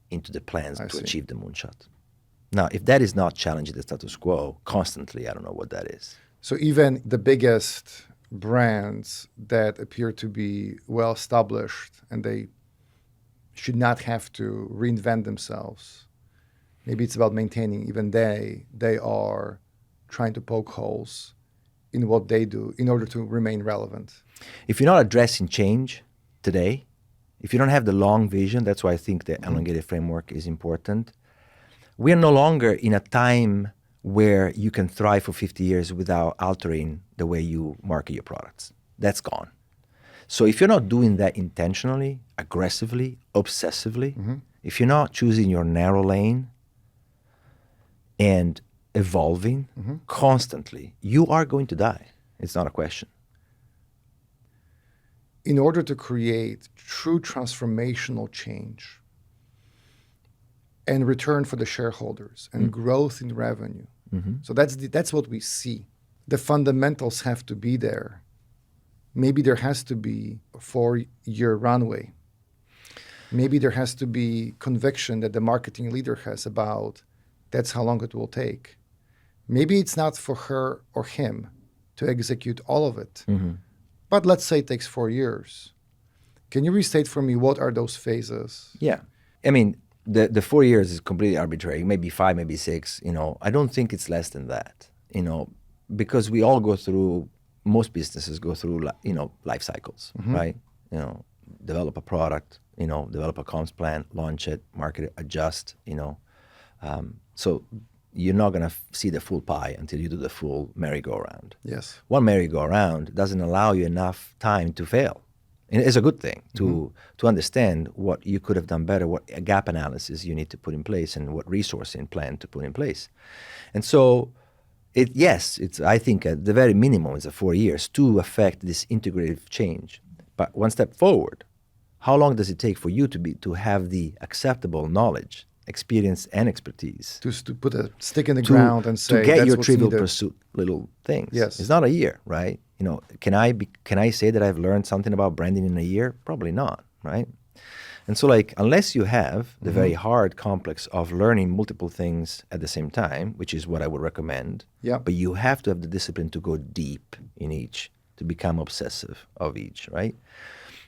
into the plans to achieve the moonshot. Now, if that is not challenging the status quo constantly, I don't know what that is. So even the biggest brands that appear to be well established and they should not have to reinvent themselves, maybe it's about maintaining, even they are trying to poke holes in what they do in order to remain relevant. If you're not addressing change today, if you don't have the long vision, that's why I think the elongated framework is important. We are no longer in a time where you can thrive for 50 years without altering the way you market your products. That's gone. So if you're not doing that intentionally, aggressively, obsessively, if you're not choosing your narrow lane and evolving constantly, you are going to die. It's not a question. In order to create true transformational change and return for the shareholders and growth in revenue, so that's what we see. The fundamentals have to be there. Maybe there has to be a 4-year runway. Maybe there has to be conviction that the marketing leader has about that's how long it will take. Maybe it's not for her or him to execute all of it. But let's say it takes 4 years. Can you restate for me what are those phases? Yeah. I mean, the 4 years is completely arbitrary. Maybe 5, maybe 6. I don't think it's less than that. Because we all go through, most businesses go through, life cycles, right? Develop a product, develop a comms plan, launch it, market it, adjust, So you're not going to see the full pie until you do the full merry-go-round. Yes. One merry-go-round doesn't allow you enough time to fail. And it's a good thing to understand what you could have done better, what a gap analysis you need to put in place, and what resourcing plan to put in place. And so, I think at the very minimum it's 4 years to affect this integrative change. But one step forward, how long does it take for you to have the acceptable knowledge, experience, and expertise to put a stick in the ground and say to get that's your what's trivial needed. pursuit little things? Yes. It's not a year, right? Can I say that I've learned something about branding in a year? Probably not, right? And so, unless you have the very hard complex of learning multiple things at the same time, which is what I would recommend, but you have to have the discipline to go deep in each, to become obsessive of each, right?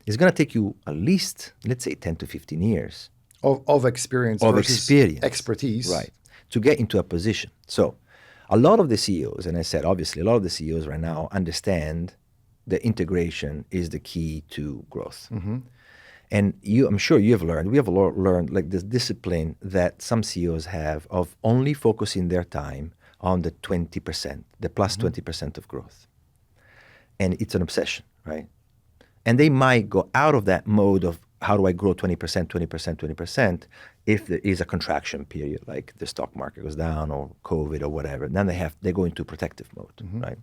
It's going to take you at least, let's say, 10 to 15 years. Of experience. Of versus experience. Expertise. Right. To get into a position. So a lot of the CEOs, and I said, obviously, a lot of the CEOs right now understand the integration is the key to growth. And I'm sure we have learned like this discipline that some CEOs have of only focusing their time on the 20%, the plus 20% of growth. And it's an obsession, right? And they might go out of that mode of how do I grow 20%, 20%, 20% if there is a contraction period, like the stock market goes down or COVID or whatever. Then they go into protective mode, right?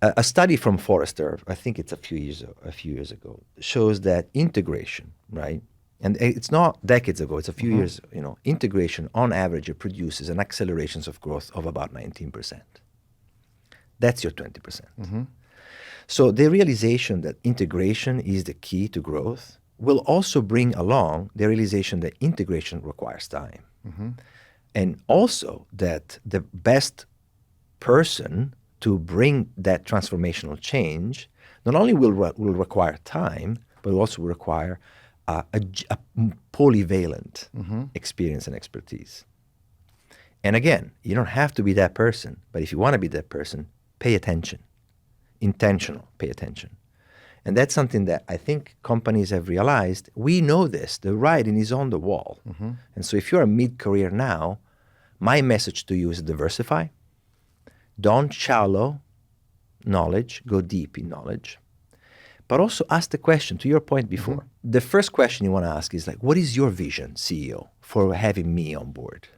A study from Forrester, I think it's a few years ago, shows that integration, right? And it's not decades ago, it's a few years, integration on average it produces an acceleration of growth of about 19%. That's your 20%. So the realization that integration is the key to growth will also bring along the realization that integration requires time. And also that the best person to bring that transformational change not only will require time, but also will require a polyvalent experience and expertise. And again, you don't have to be that person, but if you want to be that person, pay attention. Intentional, pay attention. And that's something that I think companies have realized. We know this, the writing is on the wall. And so if you're a mid-career now, my message to you is diversify. Don't shallow knowledge, go deep in knowledge. But also ask the question, to your point before. The first question you want to ask is like, what is your vision, CEO, for having me on board?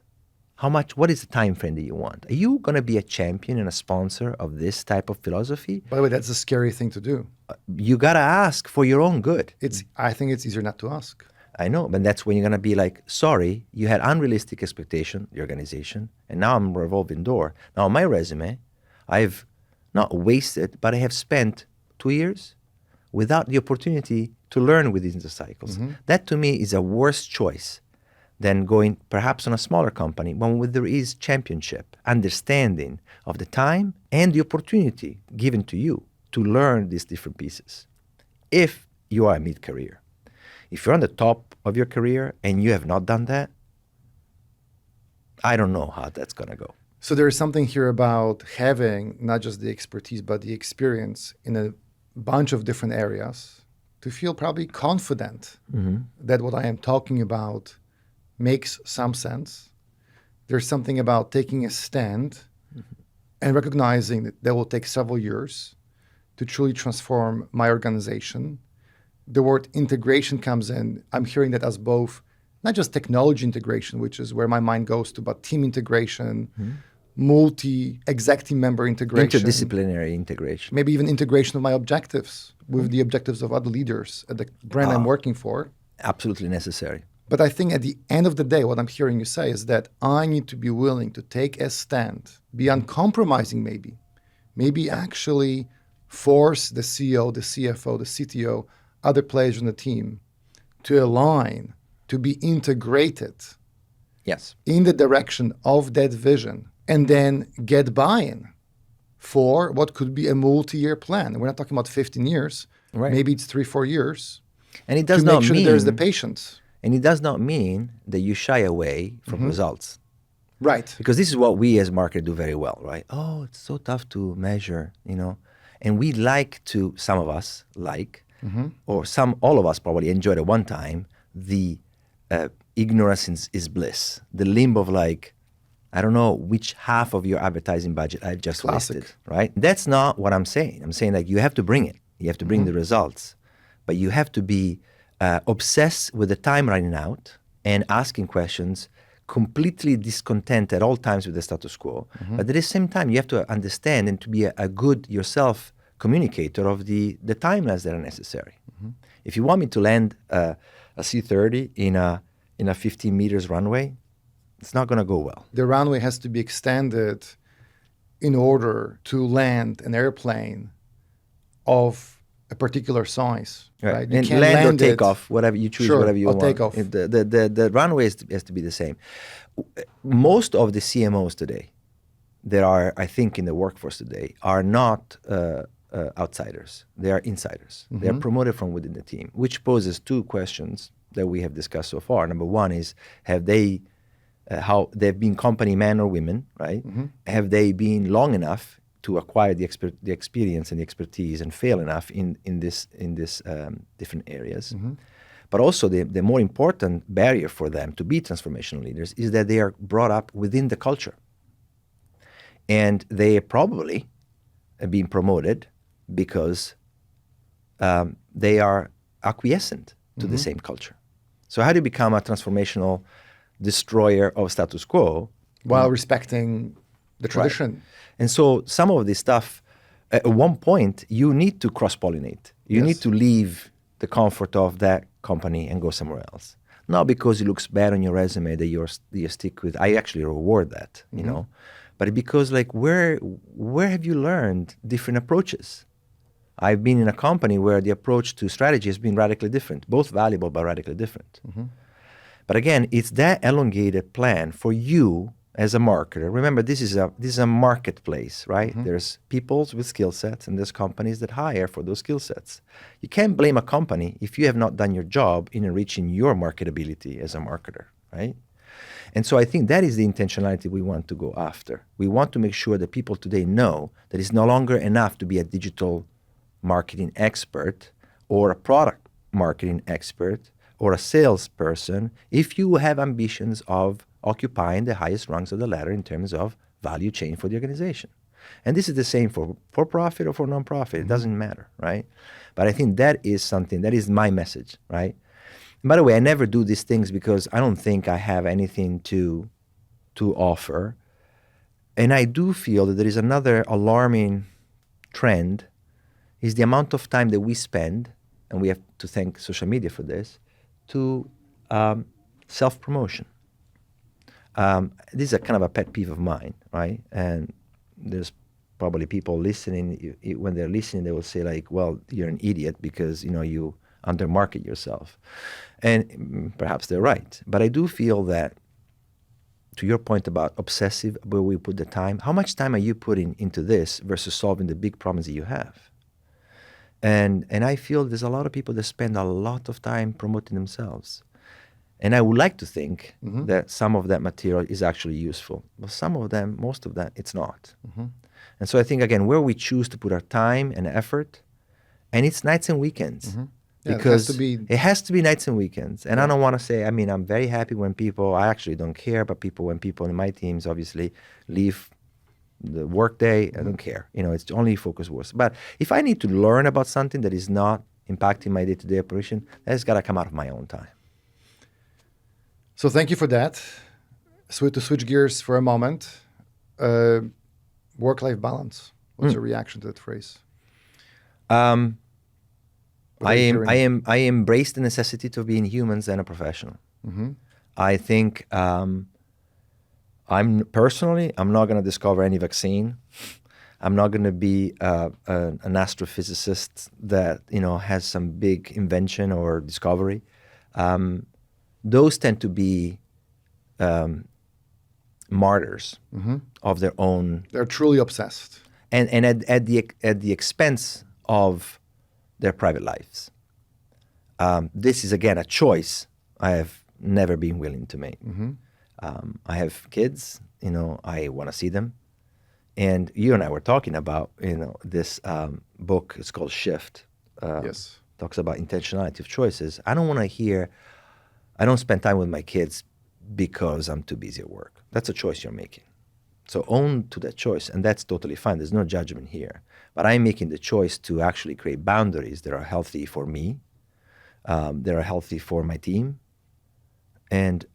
What is the time frame that you want? Are you going to be a champion and a sponsor of this type of philosophy? By the way, that's a scary thing to do. You got to ask for your own good. I think it's easier not to ask. I know, but that's when you're going to be like, sorry, you had unrealistic expectation, the organization, and now I'm a revolving door. Now, on my resume, I've not wasted, but I have spent 2 years without the opportunity to learn within the cycles. That to me is a worse choice than going perhaps on a smaller company when there is championship, understanding of the time and the opportunity given to you to learn these different pieces. If you are mid-career, if you're on the top of your career and you have not done that, I don't know how that's going to go. So there is something here about having not just the expertise, but the experience in a bunch of different areas to feel probably confident that what I am talking about makes some sense. There's something about taking a stand and recognizing that will take several years to truly transform my organization. The word integration comes in. I'm hearing that as both, not just technology integration, which is where my mind goes to, but team integration, multi-exec team member integration. Interdisciplinary integration. Maybe even integration of my objectives with the objectives of other leaders at the brand I'm working for. Absolutely necessary. But I think at the end of the day, what I'm hearing you say is that I need to be willing to take a stand, be uncompromising maybe actually force the CEO, the CFO, the CTO, other players in the team to align, to be integrated in the direction of that vision, and then get buy-in for what could be a multi-year plan. And we're not talking about 15 years. Right. Maybe it's 3-4 years. And it does to not make sure mean that there's the patience. And it does not mean that you shy away from results. Right. Because this is what we as marketers do very well, right? Oh, it's so tough to measure, And we like to, some of us like, or all of us probably enjoyed at one time, the ignorance is bliss. The limbo of like, I don't know which half of your advertising budget I've just wasted, right? That's not what I'm saying. I'm saying like you have to bring it. You have to bring the results. But you have to be obsessed with the time running out and asking questions, completely discontent at all times with the status quo. But at the same time, you have to understand and to be a good yourself communicator of the timelines that are necessary. If you want me to land a C-30 in a 15 meters runway, it's not going to go well. The runway has to be extended in order to land an airplane of a particular size. Right? You And can't land or take off, whatever you choose, whatever you or want. Take off. The runway has to be the same. Most of the CMOs today, that are, I think, in the workforce today, are not outsiders. They are insiders. They are promoted from within the team, which poses two questions that we have discussed so far. Number one is, have how they've been company men or women, right? Have they been long enough to acquire the experience and the expertise and fail enough in this different areas. But also the more important barrier for them to be transformational leaders is that they are brought up within the culture. And they are probably being promoted because they are acquiescent to the same culture. So how do you become a transformational destroyer of status quo? While respecting the tradition. Right. And so some of this stuff, at one point, you need to cross-pollinate. You need to leave the comfort of that company and go somewhere else. Not because it looks bad on your resume that you stick with. I actually reward that, you know. But because like where have you learned different approaches? I've been in a company where the approach to strategy has been radically different, both valuable but radically different. But again, it's that elongated plan for you as a marketer. Remember, this is a marketplace, right? There's people with skill sets and there's companies that hire for those skill sets. You can't blame a company if you have not done your job in enriching your marketability as a marketer, right? And so I think that is the intentionality we want to go after. We want to make sure that people today know that it's no longer enough to be a digital marketing expert or a product marketing expert or a salesperson if you have ambitions of occupying the highest rungs of the ladder in terms of value chain for the organization. And this is the same for profit or for nonprofit. It doesn't matter, right? But I think that is something, that is my message, right? And by the way, I never do these things because I don't think I have anything to offer. And I do feel that there is another alarming trend is the amount of time that we spend, and we have to thank social media for this, to self-promotion. This is a kind of a pet peeve of mine, right? And there's probably people listening, when they're listening, they will say like, well, you're an idiot because, you know, you undermarket yourself. And perhaps they're right. But I do feel that, to your point about obsessive, where we put the time, how much time are you putting into this versus solving the big problems that you have? And I feel there's a lot of people that spend a lot of time promoting themselves. And I would like to think that some of that material is actually useful. But some of them, most of that, it's not. And so I think, again, where we choose to put our time and effort, and it's nights and weekends. Yeah, because it has to be nights and weekends. And I don't want to say, I mean, I'm very happy when people, I actually don't care, but when people in my teams obviously leave the work day, I don't care. You know, it's only focus work. But if I need to learn about something that is not impacting my day-to-day operation, that's got to come out of my own time. So thank you for that. So to switch gears for a moment, work-life balance. What's your reaction to that phrase? I embrace the necessity to being humans and a professional. I think I'm not going to discover any vaccine. I'm not going to be an astrophysicist that, you know, has some big invention or discovery. Those tend to be martyrs of their own. They're truly obsessed, and at the expense of their private lives. This is again a choice I have never been willing to make. I have kids, you know, I want to see them. And you and I were talking about, you know, this book, it's called Shift. Yes. Talks about intentionality of choices. I don't spend time with my kids because I'm too busy at work. That's a choice you're making. So own to that choice, and that's totally fine. There's no judgment here. But I'm making the choice to actually create boundaries that are healthy for me, that are healthy for my team. And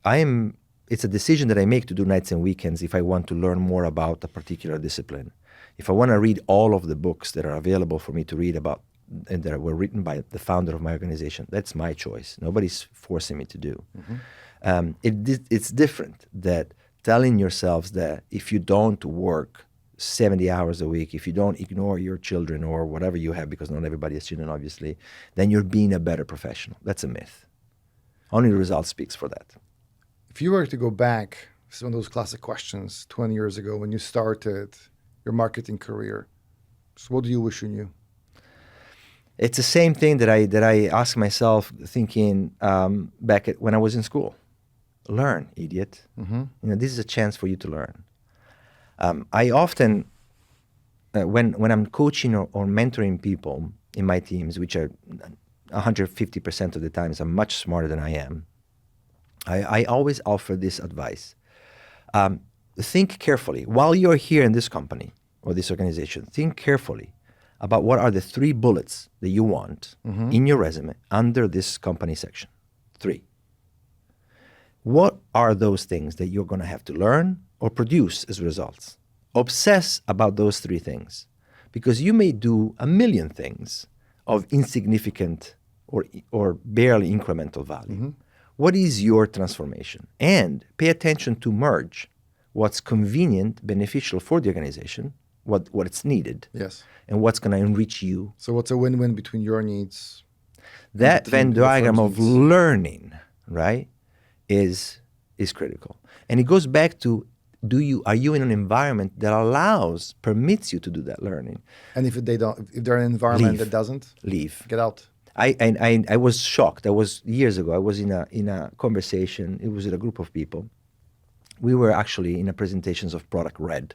it's a decision that I make to do nights and weekends if I want to learn more about a particular discipline. If I want to read all of the books that are available for me to read about and that were written by the founder of my organization, that's my choice. Nobody's forcing me to do. It's different that telling yourselves that if you don't work 70 hours a week, if you don't ignore your children or whatever you have, because not everybody has children, obviously, then you're being a better professional. That's a myth. Only the result speaks for that. If you were to go back, this is one of those classic questions 20 years ago when you started your marketing career, so what do you wish you knew? It's the same thing that I ask myself thinking back when I was in school. Learn, idiot. You know, this is a chance for you to learn. I often when I'm coaching or mentoring people in my teams, which are 150% of the times are much smarter than I am, I always offer this advice. Think carefully. While you're here in this company or this organization, think carefully about what are the 3 bullets that you want in your resume under this company section. 3. What are those things that you're going to have to learn or produce as results? Obsess about those 3 things, because you may do a million things of insignificant or barely incremental value. What is your transformation? And pay attention to merge what's convenient, beneficial for the organization, what it's needed, Yes. and what's going to enrich you. So what's a win-win between your needs? That Venn diagram of needs. learning, right, is critical. And it goes back to, are you in an environment that permits you to do that learning? And if they're in an environment Leave. that doesn't, Leave. get out. I was shocked. That was years ago. I was in a conversation. It was with a group of people. We were actually in a presentations of product Red.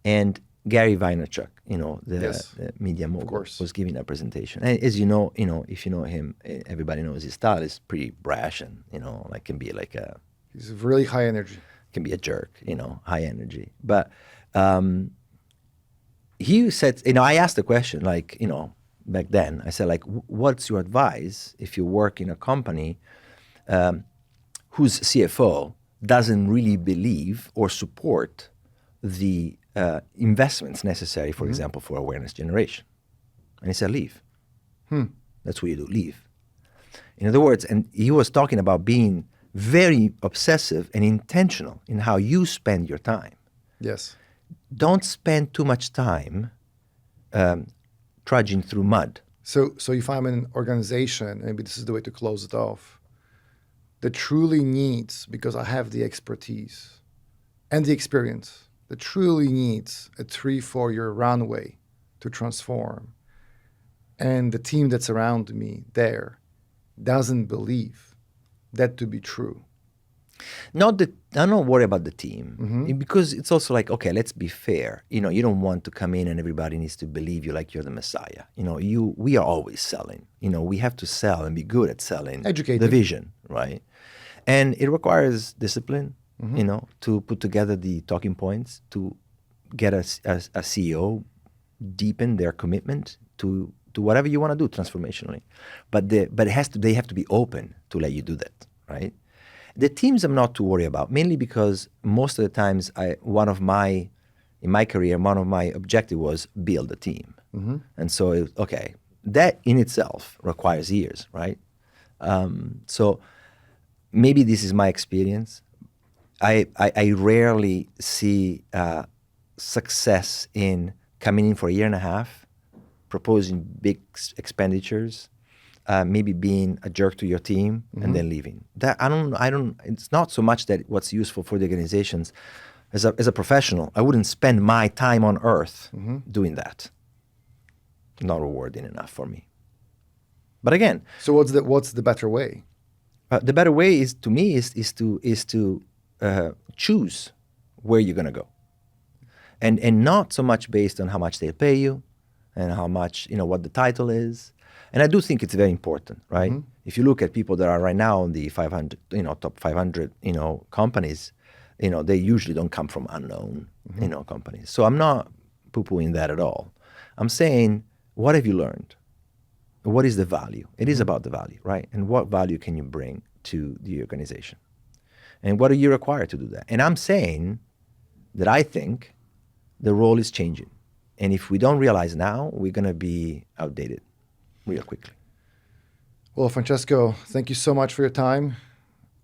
And Gary Vaynerchuk, the media mogul, was giving a presentation. And as you know, if you know him, everybody knows his style is pretty brash and, can be like he's really high energy. Can be a jerk, high energy. But he said, I asked the question, back then, I said, what's your advice if you work in a company whose CFO doesn't really believe or support the investments necessary, for example, for awareness generation? And he said, leave. That's what you do, leave. In other words, and he was talking about being very obsessive and intentional in how you spend your time. Yes. Don't spend too much time trudging through mud. So if I'm in an organization, maybe this is the way to close it off, that truly needs, because I have the expertise and the experience, that truly needs a 3-4 year runway to transform, and the team that's around me there doesn't believe that to be true. I don't worry about the team, because it's also okay, let's be fair. You don't want to come in and everybody needs to believe you like you're the Messiah. We are always selling. We have to sell and be good at selling. Educating. The vision, right? And it requires discipline, to put together the talking points, to get a CEO deepen their commitment to whatever you want to do transformationally. But they have to be open to let you do that, right? The teams I'm not too worried about, mainly because most of the times in my career, one of my objectives was build a team. And so, that in itself requires years, right? So maybe this is my experience. I rarely see success in coming in for a year and a half, proposing big expenditures, maybe being a jerk to your team and then leaving. That I don't. It's not so much that what's useful for the organizations. As a professional, I wouldn't spend my time on earth doing that. Not rewarding enough for me. But again, so what's the better way? The better way is to choose where you're gonna go, and not so much based on how much they pay you, and how much what the title is. And I do think it's very important, right? If you look at people that are right now in the 500, top 500, companies, they usually don't come from unknown, companies. So I'm not poo-pooing that at all. I'm saying, what have you learned? What is the value? It is about the value, right? And what value can you bring to the organization? And what are you required to do that? And I'm saying that I think the role is changing. And if we don't realize now, we're going to be outdated real quickly. Well, Francesco, thank you so much for your time.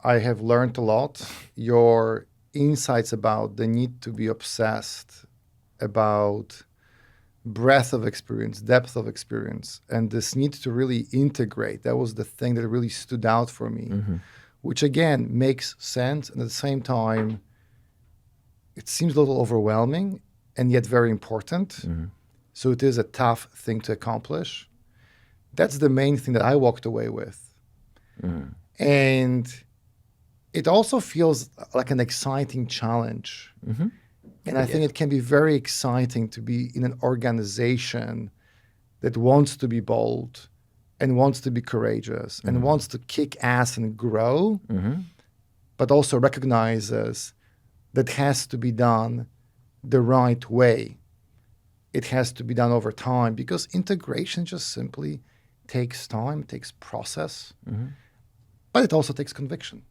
I have learned a lot. Your insights about the need to be obsessed about breadth of experience, depth of experience, and this need to really integrate. That was the thing that really stood out for me, which again makes sense. And at the same time, it seems a little overwhelming and yet very important. So it is a tough thing to accomplish. That's the main thing that I walked away with. And it also feels like an exciting challenge And I think it can be very exciting to be in an organization that wants to be bold and wants to be courageous and wants to kick ass and grow, but also recognizes that has to be done the right way. It has to be done over time because integration just simply takes time, takes process, but it also takes conviction.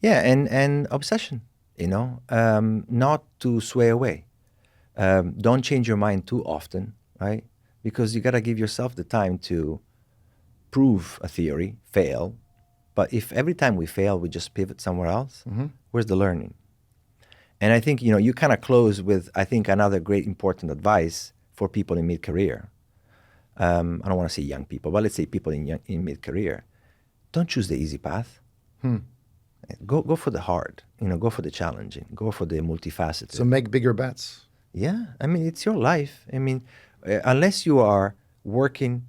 Yeah, and obsession, not to sway away. Don't change your mind too often, right? Because you got to give yourself the time to prove a theory, fail. But if every time we fail, we just pivot somewhere else, where's the learning? And I think, you kind of close with, I think, another great important advice for people in mid-career. I don't want to say young people, but let's say people in mid-career. Don't choose the easy path. Go for the hard, go for the challenging, go for the multifaceted. So make bigger bets. Yeah, I mean, it's your life. I mean, unless you are working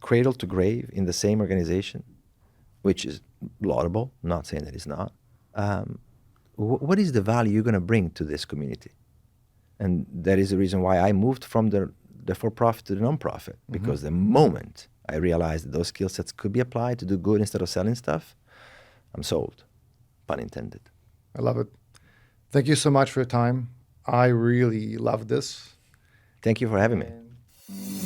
cradle to grave in the same organization, which is laudable, I'm not saying that it's not, what is the value you're going to bring to this community? And that is the reason why I moved from the for-profit to the non-profit, because the moment I realized that those skill sets could be applied to do good instead of selling stuff, I'm sold, pun intended. I love it. Thank you so much for your time. I really love this. Thank you for having me.